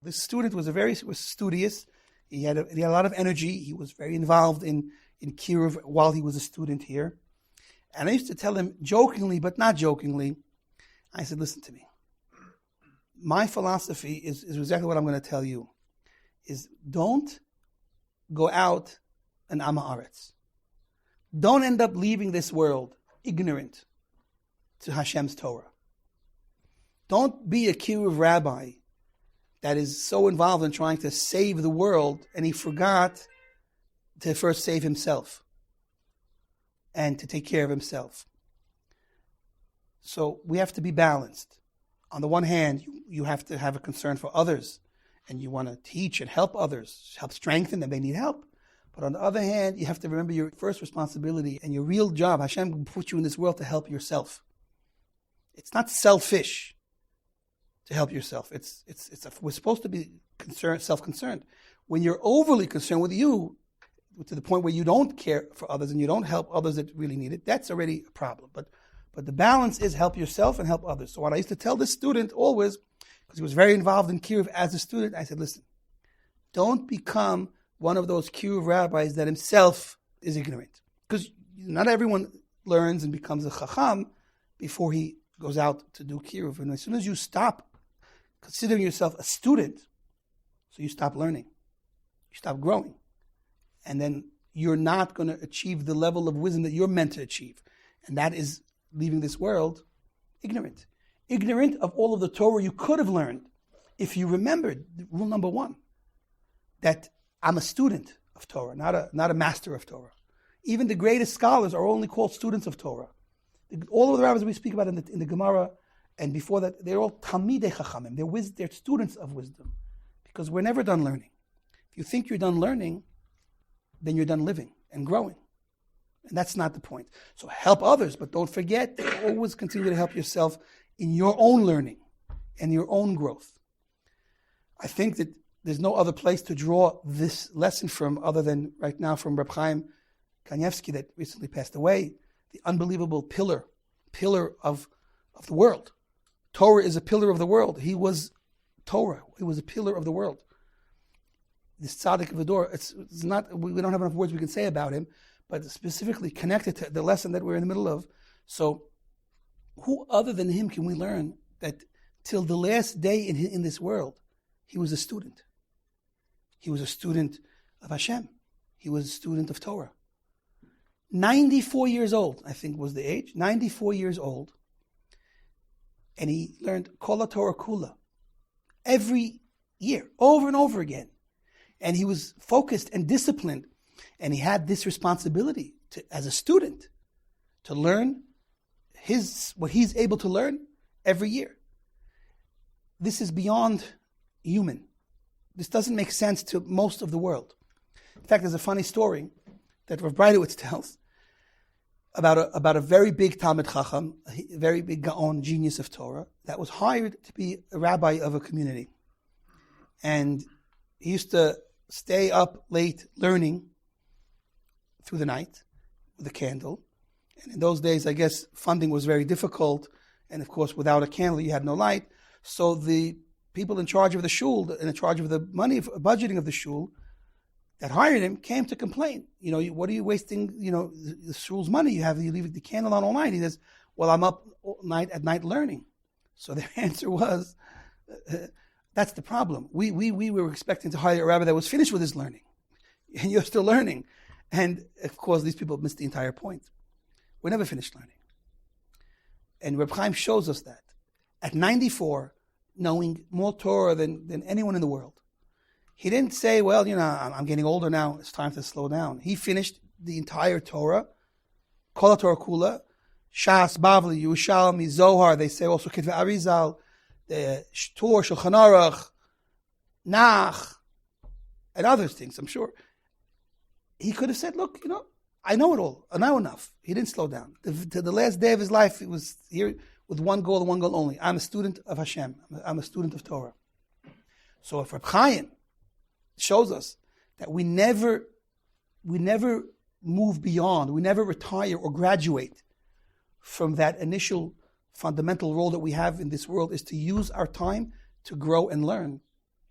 This student was studious. He had a lot of energy. He was very involved in Kiruv while he was a student here. And I used to tell him jokingly, but not jokingly, I said, listen to me. My philosophy is exactly what I'm going to tell you, is don't go out an Am Haaretz. Don't end up leaving this world ignorant to Hashem's Torah. Don't be a Kiruv rabbi that is so involved in trying to save the world and he forgot to first save himself and to take care of himself. So we have to be balanced. On the one hand, you have to have a concern for others and you want to teach and help others, help strengthen them, they need help. But on the other hand, you have to remember your first responsibility and your real job. Hashem put you in this world to help yourself. It's not selfish to help yourself. We're supposed to be self-concerned. When you're overly concerned with you, to the point where you don't care for others and you don't help others that really need it, that's already a problem. But the balance is help yourself and help others. So what I used to tell this student always, because he was very involved in Kiruv as a student, I said, listen, don't become one of those Kiruv rabbis that himself is ignorant. Because not everyone learns and becomes a Chacham before he goes out to do Kiruv. And as soon as you stop considering yourself a student, so you stop learning, you stop growing, and then you're not going to achieve the level of wisdom that you're meant to achieve. And that is leaving this world ignorant. Ignorant of all of the Torah you could have learned if you remembered rule number one, that I'm a student of Torah, not a master of Torah. Even the greatest scholars are only called students of Torah. All of the rabbis we speak about in the Gemara and before that, they're all Talmidei Chachamim. They're students of wisdom, because we're never done learning. If you think you're done learning, then you're done living and growing. And that's not the point. So help others, but don't forget to always continue to help yourself in your own learning and your own growth. I think that there's no other place to draw this lesson from other than right now from Rabbi Chaim Kanievsky that recently passed away, the unbelievable pillar of the world. Torah is a pillar of the world. He was Torah. He was a pillar of the world. This tzaddik of Hador, it's not, we don't have enough words we can say about him, but specifically connected to the lesson that we're in the middle of. So who other than him can we learn that till the last day in this world, he was a student. He was a student of Hashem. He was a student of Torah. 94 years old, I think was the age, 94 years old. And he learned Kol Torah Kula every year, over and over again. And he was focused and disciplined. And he had this responsibility as a student to learn what he's able to learn every year. This is beyond human. This doesn't make sense to most of the world. In fact, there's a funny story that Rav Breitowitz tells about a very big Talmid Chacham, a very big Gaon, genius of Torah, that was hired to be a rabbi of a community. And he used to stay up late learning through the night with a candle. And in those days, I guess, funding was very difficult. And of course, without a candle, you had no light. So the people in charge of the shul, in charge of the money, budgeting of the shul, that hired him came to complain. What are you wasting, the shul's money? You leave the candle on all night. He says, well, I'm up all night at night learning. So their answer was, that's the problem. We were expecting to hire a rabbi that was finished with his learning. And you're still learning. And of course, these people missed the entire point. We're never finished learning. And Reb Chaim shows us that. At 94, knowing more Torah than anyone in the world, he didn't say, well, I'm getting older now, it's time to slow down. He finished the entire Torah, Kol Torah Kula, Shas, Bavli, Yerushalmi, Zohar, they say also Ketvei Arizal, the Shtor, Shulchan Aruch, Nach, and other things, I'm sure. He could have said, look, I know it all, I know enough. He didn't slow down. To the last day of his life, he was here with one goal only. I'm a student of Hashem. I'm a student of Torah. So if Reb Chaim shows us that we never move beyond, we never retire or graduate from that initial fundamental role that we have in this world, is to use our time to grow and learn.